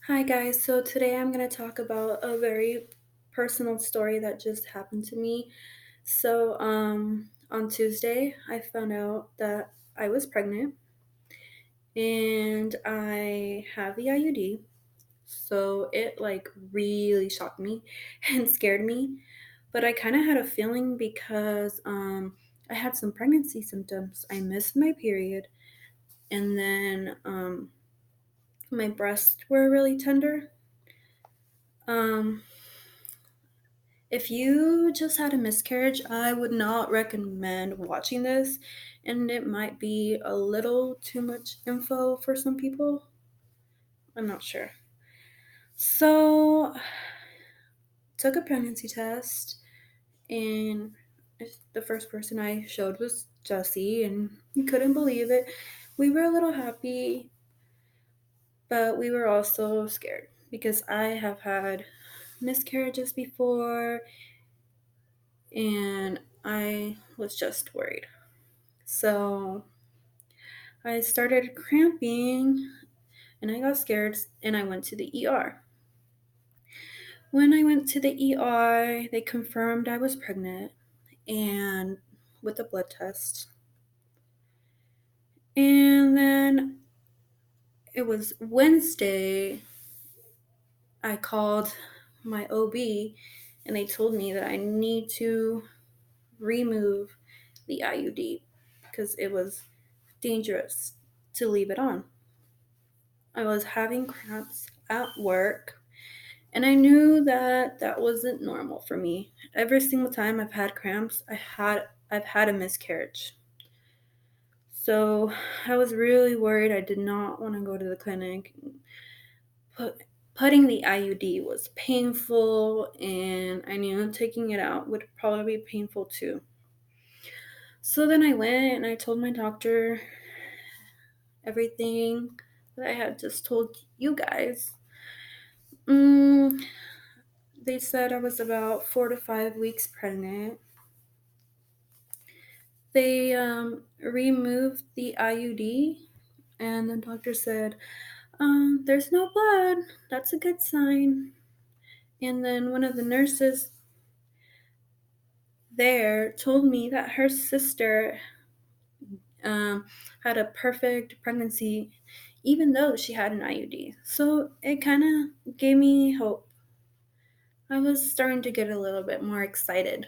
Hi guys, so today I'm going to talk about a very personal story that just happened to me. On Tuesday, I found out that I was pregnant and I have the IUD. So it like really shocked me and scared me, but I kind of had a feeling because I had some pregnancy symptoms. I missed my period and then my breasts were really tender. Um If you just had a miscarriage, I would not recommend watching this, and it might be a little too much info for some people. I'm not sure. So, took a pregnancy test, and the first person I showed was Jesse, and he couldn't believe it. We were a little happy, but we were also scared because I have had miscarriages before, and I was just worried. So I started cramping and I got scared and I went to the ER. When I went to the ER, they confirmed I was pregnant and with a blood test. And then it was Wednesday, I called my OB and they told me that I need to remove the IUD because it was dangerous to leave it on. I was having cramps at work. And I knew that that wasn't normal for me. Every single time I've had cramps, I've had a miscarriage. So I was really worried. I did not want to go to the clinic. Putting the IUD was painful, and I knew taking it out would probably be painful too. So then I went and I told my doctor everything that I had just told you guys. Mm, they said I was about 4 to 5 weeks pregnant. They removed the IUD, and the doctor said, there's no blood. That's a good sign. And then one of the nurses there told me that her sister um, had a perfect pregnancy, even though she had an IUD. So it kind of gave me hope. I was starting to get a little bit more excited.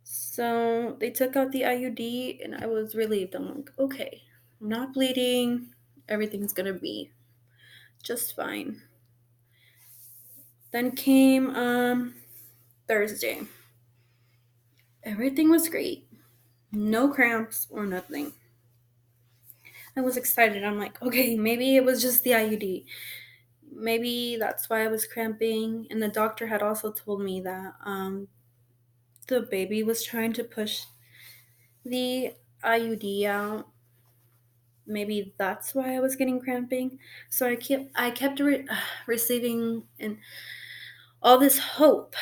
So they took out the IUD, and I was relieved. I'm like, okay, I'm not bleeding. Everything's gonna be just fine. Then came Thursday. Everything was great. No cramps or nothing. I was excited. I'm like, okay, maybe it was just the IUD. Maybe that's why I was cramping. And the doctor had also told me that the baby was trying to push the IUD out. Maybe that's why I was getting cramping. So I kept receiving all this hope,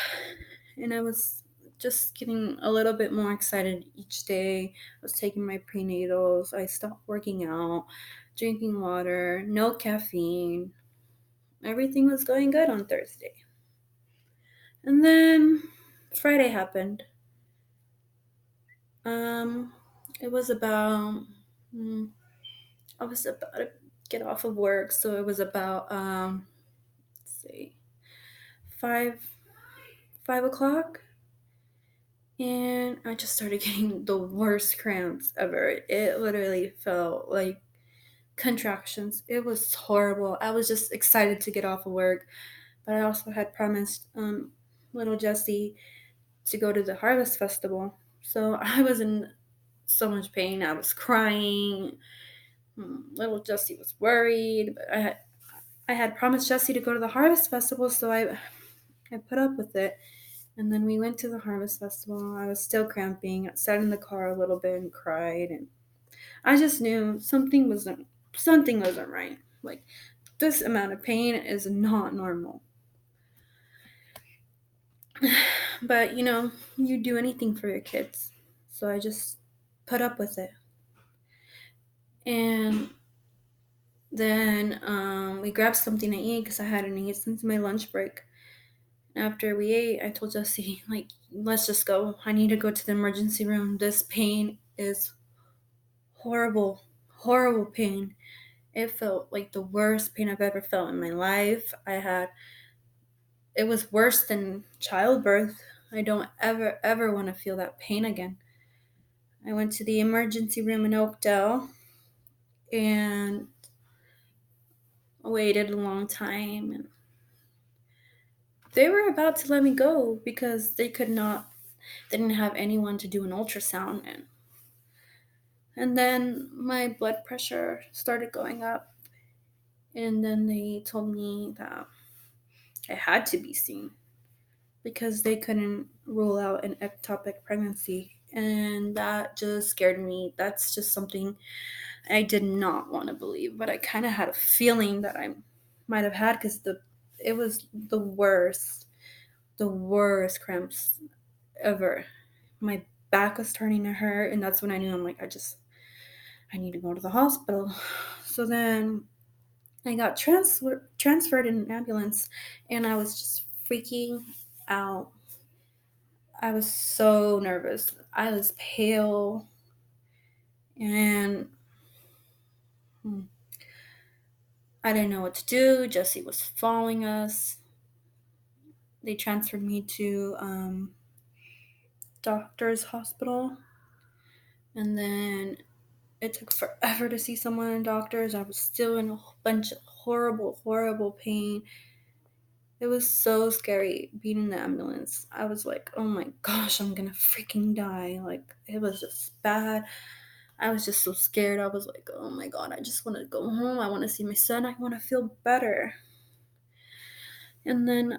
and I was just getting a little bit more excited each day. I was taking my prenatals. I stopped working out, drinking water, no caffeine. Everything was going good on Thursday. And then Friday happened. Um, it was about mm, I was about to get off of work, so it was about let's see, 5 o'clock, and I just started getting the worst cramps ever. It literally felt like contractions. It was horrible. I was just excited to get off of work, but I also had promised little Jessie to go to the Harvest Festival. So I was in so much pain. I was crying. Little Jessie was worried, but I had promised Jessie to go to the Harvest Festival, so I put up with it. And then we went to the Harvest Festival. I was still cramping. I sat in the car a little bit and cried, and I just knew something wasn't right. Like, this amount of pain is not normal. But you do anything for your kids. So I just put up with it. And Then we grabbed something to eat because I hadn't eaten since my lunch break. After we ate, I told Jesse, like, let's just go. I need to go to the emergency room. This pain is horrible, horrible pain. It felt like the worst pain I've ever felt in my life. It was worse than childbirth. I don't ever want to feel that pain again. I went to the emergency room in Oakdale and waited a long time. And they were about to let me go because they didn't have anyone to do an ultrasound. And then my blood pressure started going up. And then they told me that I had to be seen because they couldn't rule out an ectopic pregnancy. And that just scared me. That's just something I did not want to believe, but I kind of had a feeling that I might have had because it was the worst cramps ever. My back was starting to hurt, and that's when I knew I'm like, I need to go to the hospital. So then I got transferred in an ambulance, and I was just freaking out. I was so nervous. I was pale, and I didn't know what to do. Jesse was following us. They transferred me to doctor's hospital, and then it took forever to see someone in doctors. I was still in a bunch of horrible pain. It was so scary being in the ambulance. I was like, oh my gosh, I'm gonna freaking die. Like, it was just bad. I was just so scared. I was like, oh my god, I just want to go home. I want to see my son. I want to feel better. And then,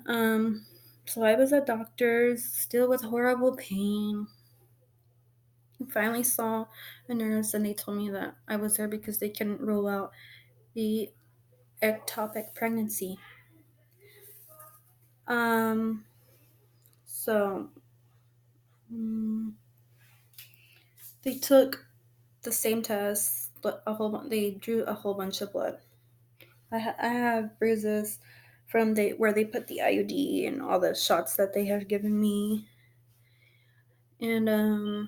so I was at doctor's, still with horrible pain. I finally saw a nurse, and they told me that I was there because they couldn't rule out the ectopic pregnancy. Um, so mm, they took the same test, but they drew a whole bunch of blood. I have bruises from where they put the IUD and all the shots that they have given me, and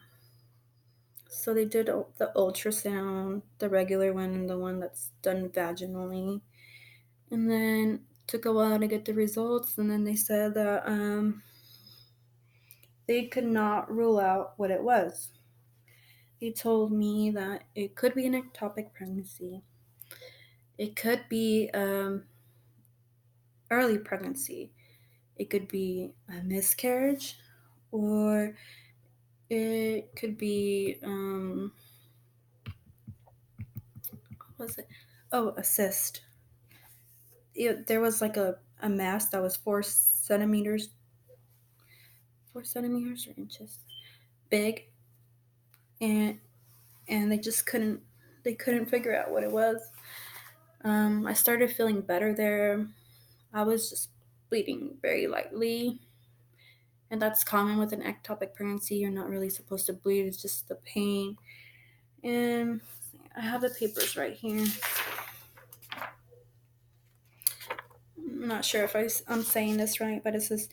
so they did the ultrasound, the regular one, and the one that's done vaginally, and then took a while to get the results, and then they said that they could not rule out what it was. They told me that it could be an ectopic pregnancy. It could be early pregnancy. It could be a miscarriage, or it could be what was it? Oh, a cyst. There was like a mass that was 4 centimeters or inches big, and they couldn't figure out what it was. I started feeling better there. I was just bleeding very lightly, and that's common with an ectopic pregnancy. You're not really supposed to bleed, it's just the pain. And I have the papers right here. I'm not sure if I'm saying this right, but it says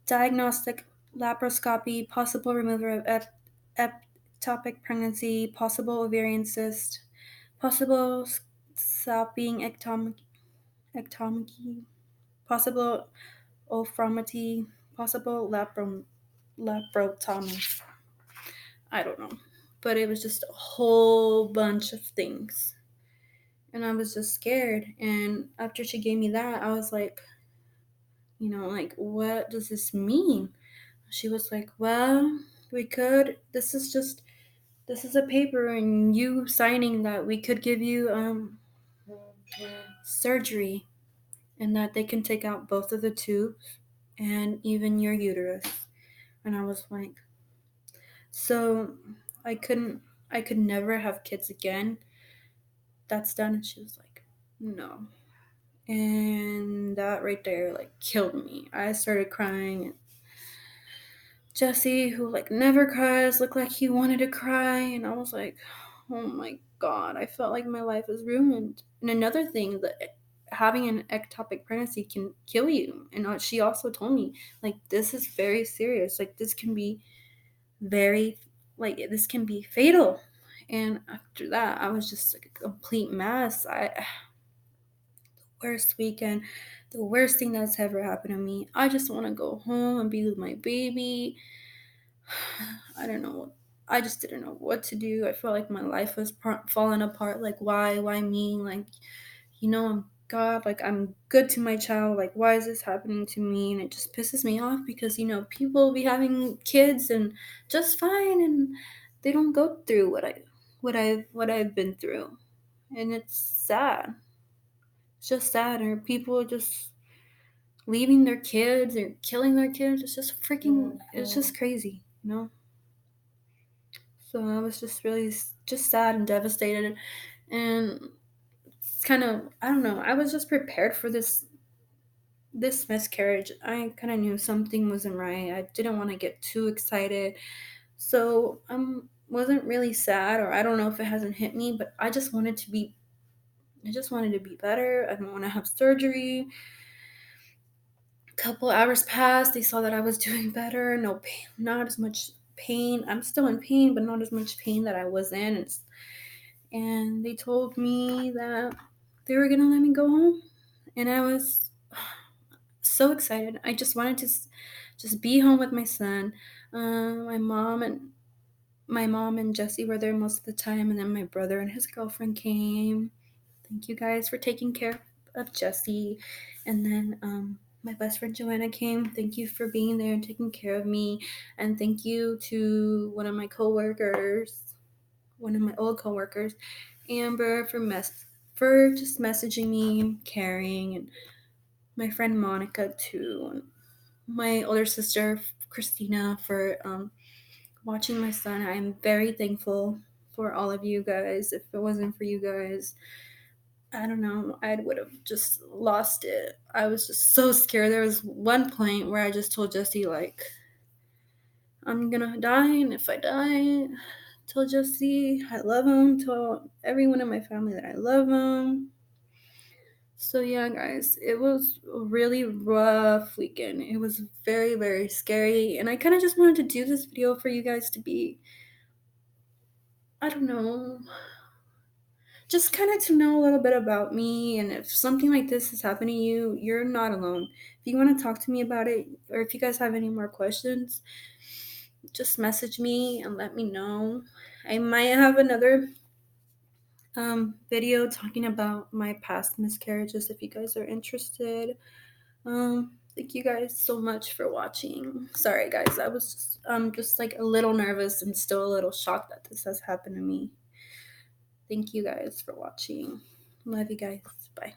diagnostic laparoscopy, possible removal of ectopic pregnancy, possible ovarian cyst, possible salping ectomy, possible ophthalmopathy, possible laparotomy. I don't know. But it was just a whole bunch of things. And I was just scared. And after she gave me that, I was like, like, what does this mean? She was like, well, this is a paper and you signing that we could give you surgery and that they can take out both of the tubes and even your uterus. And I was like, so I couldn't, I could never have kids again. That's done. And she was like, no. And that right there, like, killed me. I started crying. Jesse, who like never cries, looked like he wanted to cry, and I was like, oh my god, I felt like my life was ruined. And another thing, that having an ectopic pregnancy can kill you. And she also told me, like, this is very serious. Like, this can be very, like, this can be fatal. And after that, I was just like a complete mess. Worst weekend, the worst thing that's ever happened to me. I just want to go home and be with my baby. I don't know. I just didn't know what to do. I felt like my life was falling apart. Like, why me? Like, I'm God, like, I'm good to my child. Like, why is this happening to me? And it just pisses me off because, people be having kids and just fine, and they don't go through what I've been through. And it's sad. It's just sad. Or people just leaving their kids or killing their kids. It's just freaking, it's just crazy. So I was just really just sad and devastated. And it's kind of, I don't know, I was just prepared for this miscarriage. I kind of knew something wasn't right. I didn't want to get too excited. So wasn't really sad, or I don't know if it hasn't hit me, but I just wanted to be better. I don't want to have surgery. A couple hours passed. They saw that I was doing better. No pain, not as much pain. I'm still in pain, but not as much pain that I was in. And they told me that they were gonna let me go home, and I was so excited. I just wanted to just be home with my son. My mom and Jesse were there most of the time, and then my brother and his girlfriend came. Thank you guys for taking care of Jesse. And then my best friend Joanna came. Thank you for being there and taking care of me. And thank you to one of my coworkers, one of my old coworkers, Amber, for just messaging me, caring, and my friend Monica too, and my older sister Christina for watching my son. I'm very thankful for all of you guys. If it wasn't for you guys, I don't know, I would have just lost it. I was just so scared. There was one point where I just told Jesse, like, I'm gonna die, and if I die, tell Jesse I love him, tell everyone in my family that I love him. So yeah, guys, it was a really rough weekend. It was very, very scary, and I kind of just wanted to do this video for you guys to be, I don't know, just kind of to know a little bit about me. And if something like this is happening to you, you're not alone. If you want to talk to me about it, or if you guys have any more questions, just message me and let me know. I might have another video talking about my past miscarriages if you guys are interested. Thank you guys so much for watching. Sorry guys, I was just like a little nervous and still a little shocked that this has happened to me. Thank you guys for watching. Love you guys. Bye.